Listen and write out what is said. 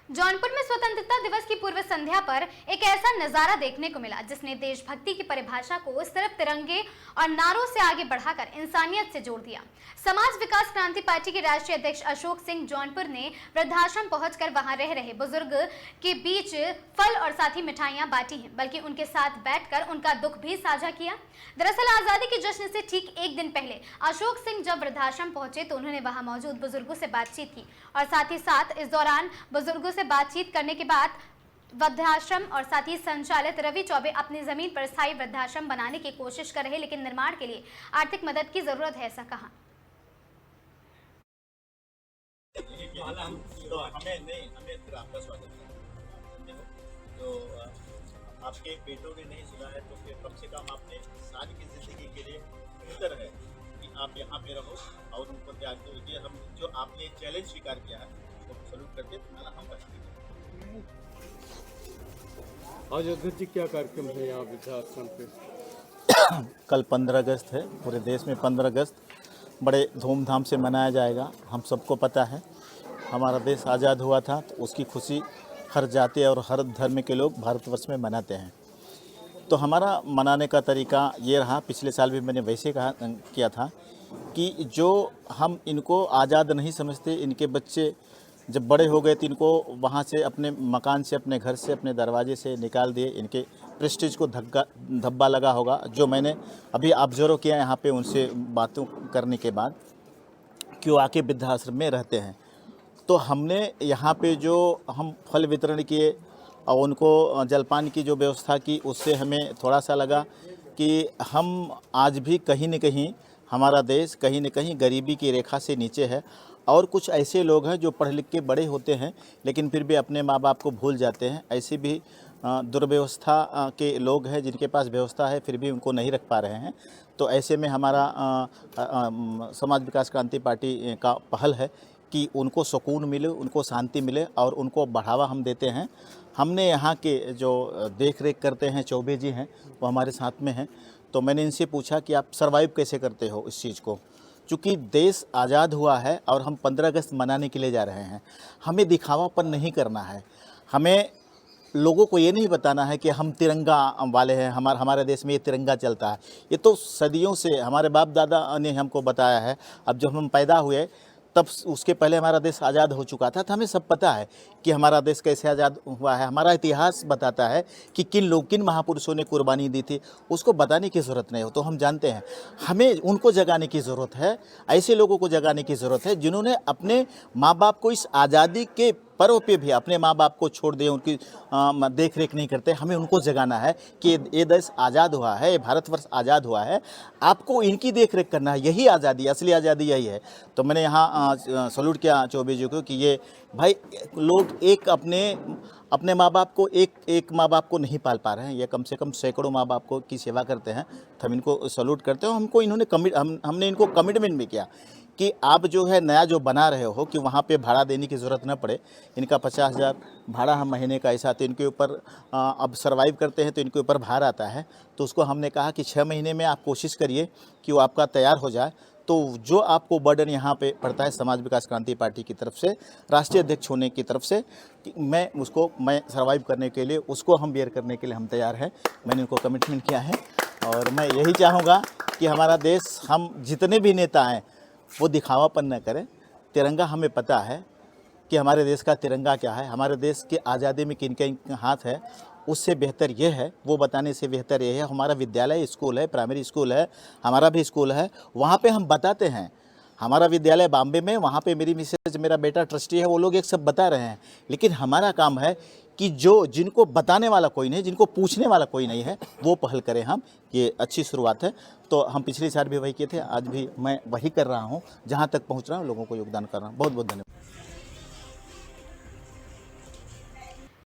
जौनपुर में स्वतंत्रता दिवस की पूर्व संध्या पर एक ऐसा नजारा देखने को मिला जिसने देशभक्ति की परिभाषा को सिर्फ तिरंगे और नारों से आगे बढ़ाकर इंसानियत से जोड़ दिया। समाज विकास क्रांति पार्टी के राष्ट्रीय अध्यक्ष अशोक सिंह जौनपुर ने वृद्धाश्रम पहुंचकर वहां रह रहे बुजुर्ग के बीच फल और साथ ही मिठाइयां बांटी हैं, बल्कि उनके साथ बैठकर उनका दुख भी साझा किया। दरअसल आजादी के जश्न से ठीक एक दिन पहले अशोक सिंह जब वृद्धाश्रम पहुंचे तो उन्होंने वहां मौजूद बुजुर्गों से बातचीत की और साथ ही साथ इस दौरान बुजुर्गों से बातचीत करने के बाद वृद्धाश्रम और साथ ही संचालित रवि चौबे अपनी जमीन पर स्थायी वृद्धाश्रम बनाने की कोशिश कर रहे, लेकिन निर्माण के लिए आर्थिक मदद की जरूरत है, ऐसा कहा। तो हमें फिर आपका स्वागत है। तो आपके बेटों ने नहीं सुना है तो फिर कम से कम आपने साल की जिंदगी के लिए बेहतर है कि आप यहाँ पे रहो और उनको ध्यान दो। ये हम जो आपने चैलेंज स्वीकार किया है तो सलूट करके हम बचते हैं। आज अध्यक्ष जी क्या कार्यक्रम है यहाँ वृद्धाश्रम पे? कल 15 अगस्त है, पूरे देश में 15 अगस्त बड़े धूमधाम से मनाया जाएगा। हम सबको पता है हमारा देश आज़ाद हुआ था तो उसकी खुशी हर जाति और हर धर्म के लोग भारतवर्ष में मनाते हैं। तो हमारा मनाने का तरीका ये रहा, पिछले साल भी मैंने वैसे किया था कि जो हम इनको आज़ाद नहीं समझते, इनके बच्चे जब बड़े हो गए तो इनको वहाँ से अपने मकान से, अपने घर से, अपने दरवाजे से निकाल दिए। इनके प्रेस्टीज को धब्बा लगा होगा, जो मैंने अभी ऑब्जर्व किया यहाँ पे उनसे बातों करने के बाद कि वो आके वृद्धाश्रम में रहते हैं। तो हमने यहाँ पे जो हम फल वितरण किए और उनको जलपान की जो व्यवस्था की, उससे हमें थोड़ा सा लगा कि हम आज भी कहीं न कहीं हमारा देश कहीं न कहीं गरीबी की रेखा से नीचे है। और कुछ ऐसे लोग हैं जो पढ़ लिख के बड़े होते हैं लेकिन फिर भी अपने माँ बाप को भूल जाते हैं। ऐसे भी दुर्व्यवस्था के लोग हैं जिनके पास व्यवस्था है फिर भी उनको नहीं रख पा रहे हैं। तो ऐसे में हमारा समाज विकास क्रांति पार्टी का पहल है कि उनको सुकून मिले, उनको शांति मिले और उनको बढ़ावा हम देते हैं। हमने यहाँ के जो देख रेख करते हैं चौबे जी हैं, वो हमारे साथ में हैं। तो मैंने इनसे पूछा कि आप सर्वाइव कैसे करते हो इस चीज़ को, चूँकि देश आज़ाद हुआ है और हम 15 अगस्त मनाने के लिए जा रहे हैं। हमें दिखावापन नहीं करना है, हमें लोगों को ये नहीं बताना है कि हम तिरंगा वाले हैं, हमारे देश में ये तिरंगा चलता है। ये तो सदियों से हमारे बाप दादा ने हमको बताया है। अब जब हम पैदा हुए तब उसके पहले हमारा देश आज़ाद हो चुका था, तो हमें सब पता है कि हमारा देश कैसे आज़ाद हुआ है। हमारा इतिहास बताता है कि किन महापुरुषों ने कुर्बानी दी थी, उसको बताने की ज़रूरत नहीं हो तो हम जानते हैं। हमें उनको जगाने की ज़रूरत है, ऐसे लोगों को जगाने की ज़रूरत है जिन्होंने अपने माँ बाप को इस आज़ादी के पर्व पे भी अपने माँ बाप को छोड़ दिए, उनकी देख रेख नहीं करते। हमें उनको जगाना है कि ये देश आज़ाद हुआ है, ये भारतवर्ष आज़ाद हुआ है, आपको इनकी देख रेख करना है। यही आज़ादी, असली आज़ादी यही है। तो मैंने यहाँ सल्यूट किया चौबे जी को कि ये भाई लोग एक अपने माँ बाप को एक माँ बाप को नहीं पाल पा रहे हैं, ये कम से कम सैकड़ों माँ बाप को की सेवा करते हैं। तो हम इनको सल्यूट करते हैं। हमको इन्होंने हमने इनको कमिटमेंट भी किया कि आप जो है नया जो बना रहे हो कि वहाँ पे भाड़ा देने की ज़रूरत न पड़े। इनका 50,000 भाड़ा हम महीने का ऐसा, तो इनके ऊपर अब सर्वाइव करते हैं तो इनके ऊपर भार आता है। तो उसको हमने कहा कि 6 महीने में आप कोशिश करिए कि वो आपका तैयार हो जाए। तो जो आपको बर्डन यहाँ पे पड़ता है समाज विकास क्रांति पार्टी की तरफ से, राष्ट्रीय अध्यक्ष होने की तरफ से, कि मैं सर्वाइव करने के लिए उसको हम बेयर करने के लिए हम तैयार हैं। मैंने इनको कमिटमेंट किया है और मैं यही चाहूँगा कि हमारा देश, हम जितने भी नेता हैं वो दिखावापन न करें। तिरंगा हमें पता है कि हमारे देश का तिरंगा क्या है, हमारे देश की आज़ादी में किन किन हाथ है। उससे बेहतर ये है, वो बताने से बेहतर ये है, हमारा विद्यालय स्कूल है, प्राइमरी स्कूल है, हमारा भी स्कूल है, वहाँ पे हम बताते हैं। हमारा विद्यालय बॉम्बे में, वहाँ पे मेरी मिसेज, मेरा बेटा ट्रस्टी है, वो लोग एक सब बता रहे हैं। लेकिन हमारा काम है कि जिनको बताने वाला कोई नहीं, जिनको पूछने वाला कोई नहीं है, वो पहल करें हम। ये अच्छी शुरुआत है। तो हम पिछले साल भी वही किए थे, आज भी मैं वही कर रहा हूँ, जहाँ तक पहुँच रहा हूँ लोगों को योगदान कर रहा हूँ। बहुत बहुत धन्यवाद।